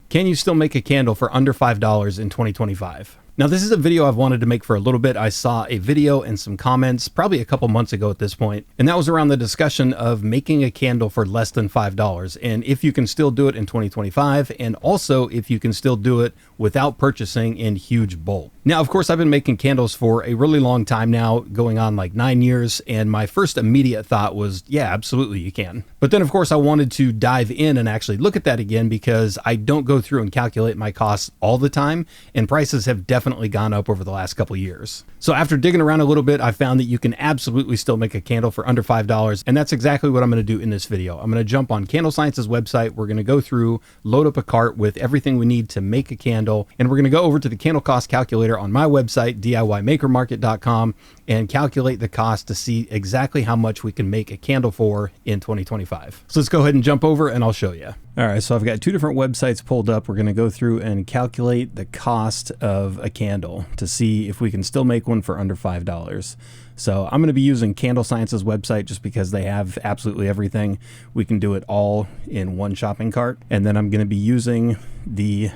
Can you still make a candle for under $5 in 2025? Now, this is a video I've wanted to make for a little bit. I saw a video and some comments probably a couple months ago at this point, and that was around the discussion of making a candle for less than $5 and if you can still do it in 2025, and also if you can still do it without purchasing in huge bulk. Now, of course, I've been making candles for a really long time now, going on like 9 years, and my first immediate thought was, yeah, absolutely you can. But then, of course, I wanted to dive in and actually look at that again because I don't go through and calculate my costs all the time, and prices have definitely gone up over the last couple years. So after digging around a little bit, I found that you can absolutely still make a candle for under $5, and that's exactly what I'm going to do in this video. I'm going to jump on Candle Science's website. We're going to go through, load up a cart with everything we need to make a candle, and we're going to go over to the candle cost calculator on my website, DIYmakermarket.com, and calculate the cost to see exactly how much we can make a candle for in 2025. So let's go ahead and jump over and I'll show you. All right, so I've got two different websites pulled up. We're going to go through and calculate the cost of a candle to see if we can still make one for under $5. So I'm going to be using Candle Science's website just because they have absolutely everything. We can do it all in one shopping cart. And then I'm going to be using the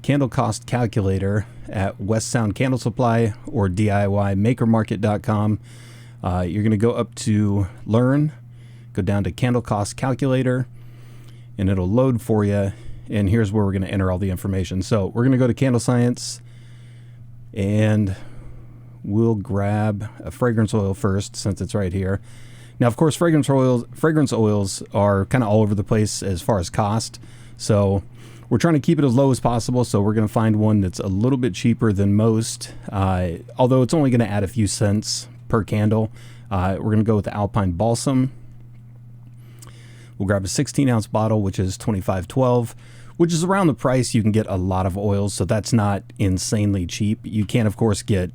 candle cost calculator at West Sound Candle Supply or DIYmakermarket.com. You're going to go up to Learn, go down to Candle Cost Calculator, and it'll load for you. And here's where we're going to enter all the information. So we're going to go to Candle Science, and we'll grab a fragrance oil first since it's right here. Now, of course, fragrance oils are kind of all over the place as far as cost. So we're trying to keep it as low as possible, so we're going to find one that's a little bit cheaper than most, although it's only going to add a few cents per candle. We're going to go with the Alpine Balsam. We'll grab a 16-ounce bottle, which is $25.12, which is around the price. You can get a lot of oils, so that's not insanely cheap. You can, of course, get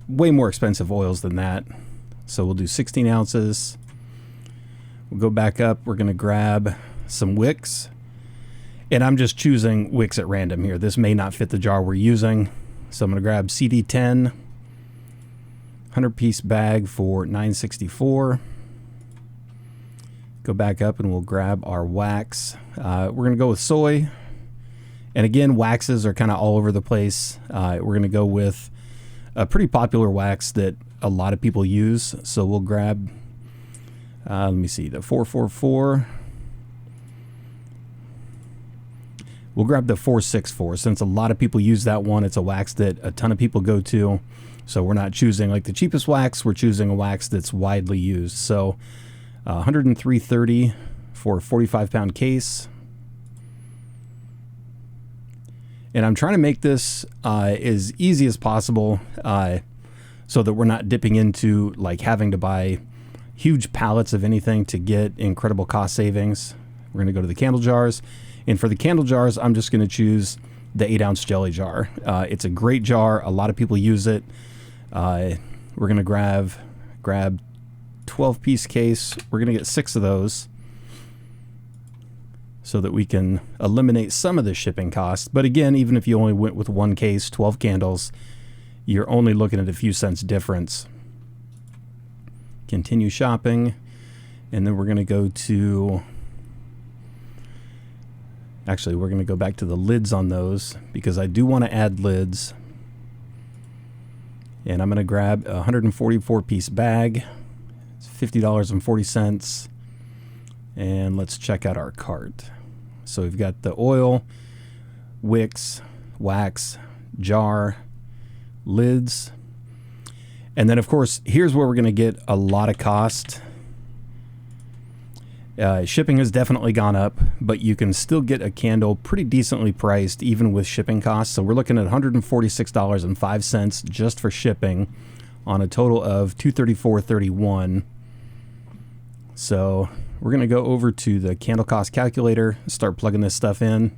way more expensive oils than that. So we'll do 16 ounces. We'll go back up. We're going to grab some wicks. And I'm just choosing wicks at random here. This may not fit the jar we're using. So I'm going to grab CD10, 100-piece bag for $9.64. Go back up and we'll grab our wax. We're going to go with soy. And again, waxes are kind of all over the place. We're going to go with a pretty popular wax that a lot of people use. So we'll grab, let me see, the 444. We'll grab the 464 since a lot of people use that one. It's a wax that a ton of people go to. So we're not choosing like the cheapest wax. We're choosing a wax that's widely used. So 103.30 for a 45-pound case. And I'm trying to make this as easy as possible so that we're not dipping into like having to buy huge pallets of anything to get incredible cost savings. We're going to go to the candle jars. And for the candle jars, I'm just going to choose the 8-ounce jelly jar. It's a great jar. A lot of people use it. We're going to grab 12-piece case. We're going to get 6 of those so that we can eliminate some of the shipping costs. But again, even if you only went with one case, 12 candles, you're only looking at a few cents difference. Continue shopping. And then we're going to go to... Actually, we're going to go back to the lids on those because I do want to add lids. And I'm going to grab a 144-piece bag. It's $50.40. And let's check out our cart. So we've got the oil, wicks, wax, jar, lids. And then, of course, here's where we're going to get a lot of cost. Shipping has definitely gone up, but you can still get a candle pretty decently priced even with shipping costs. So we're looking at $146.05 just for shipping on a total of $234.31. So we're going to go over to the candle cost calculator, start plugging this stuff in.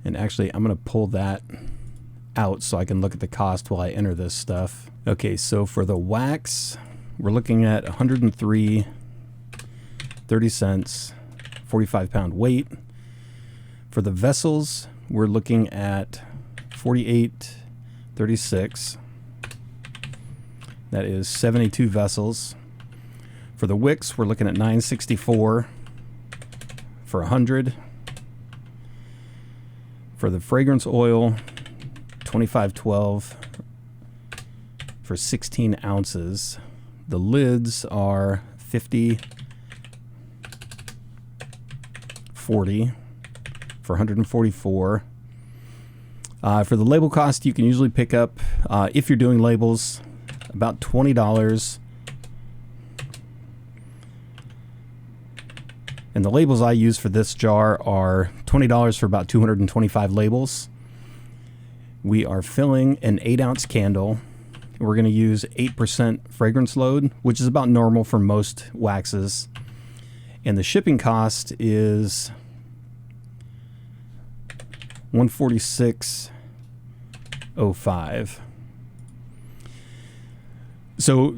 And actually, I'm going to pull that out so I can look at the cost while I enter this stuff. Okay, so for the wax, we're looking at $103.30, 45-pound weight. For the vessels, we're looking at $48.36. That is 72 vessels. For the wicks, we're looking at $9.64, for 100. For the fragrance oil, 2512 for 16 ounces. The lids are 50, 40 for 144. For the label cost, you can usually pick up, if you're doing labels, about $20. And the labels I use for this jar are $20 for about 225 labels. We are filling an 8-ounce candle. We're going to use 8% fragrance load, which is about normal for most waxes. And the shipping cost is $146.05. So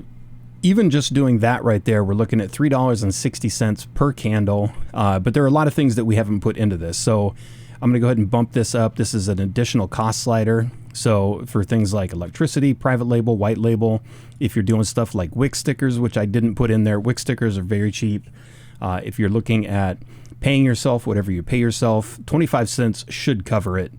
even just doing that right there, we're looking at $3.60 per candle. But there are a lot of things that we haven't put into this. So I'm going to go ahead and bump this up. This is an additional cost slider. So for things like electricity, private label, white label, if you're doing stuff like wick stickers, which I didn't put in there, wick stickers are very cheap. If you're looking at paying yourself, whatever you pay yourself, 25 cents should cover it.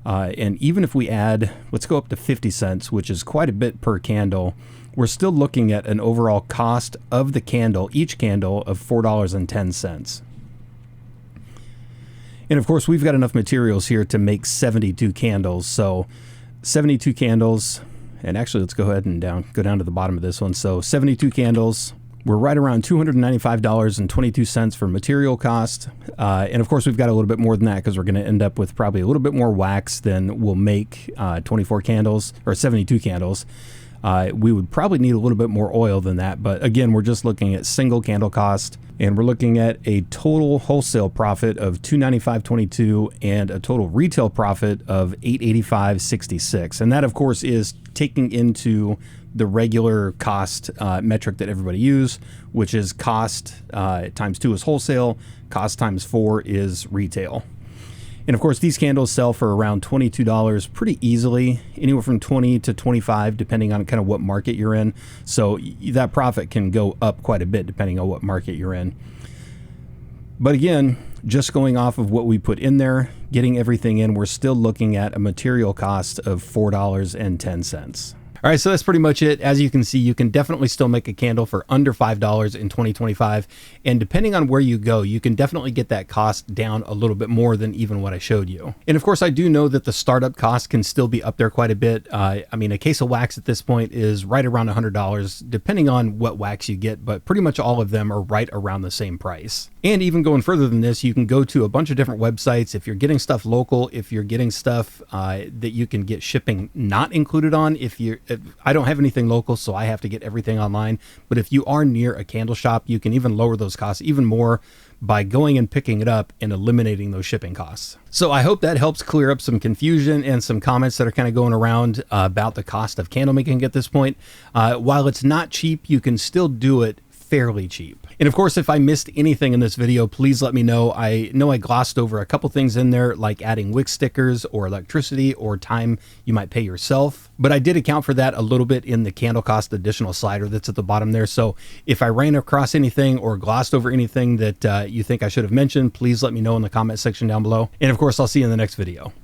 And even if we add, let's go up to 50 cents, which is quite a bit per candle, we're still looking at an overall cost of the candle, each candle, of $4.10. And of course, we've got enough materials here to make 72 candles. So 72 candles, and actually let's go ahead and go down to the bottom of this one. So 72 candles, we're right around $295.22 for material cost. And of course, we've got a little bit more than that because we're going to end up with probably a little bit more wax than we'll make 24 candles or 72 candles. We would probably need a little bit more oil than that. But again, we're just looking at single candle cost, and we're looking at a total wholesale profit of $295.22 and a total retail profit of $885.66. And that, of course, is taking into the regular cost metric that everybody use, which is cost times 2 is wholesale, cost times 4 is retail. And of course, these candles sell for around $22 pretty easily, anywhere from 20 to 25, depending on kind of what market you're in. So that profit can go up quite a bit depending on what market you're in. But again, just going off of what we put in there, getting everything in, we're still looking at a material cost of $4.10. All right, so that's pretty much it. As you can see, you can definitely still make a candle for under $5 in 2025. And depending on where you go, you can definitely get that cost down a little bit more than even what I showed you. And of course, I do know that the startup cost can still be up there quite a bit. I mean, a case of wax at this point is right around $100, depending on what wax you get, but pretty much all of them are right around the same price. And even going further than this, you can go to a bunch of different websites. If you're getting stuff local, if you're getting stuff that you can get shipping not included on, if I don't have anything local, so I have to get everything online. But if you are near a candle shop, you can even lower those costs even more by going and picking it up and eliminating those shipping costs. So I hope that helps clear up some confusion and some comments that are kind of going around about the cost of candle making at this point. While it's not cheap, you can still do it fairly cheap. And of course, if I missed anything in this video, please let me know. I know I glossed over a couple things in there, like adding wick stickers or electricity or time you might pay yourself. But I did account for that a little bit in the candle cost additional slider that's at the bottom there. So if I ran across anything or glossed over anything that you think I should have mentioned, please let me know in the comment section down below. And of course, I'll see you in the next video.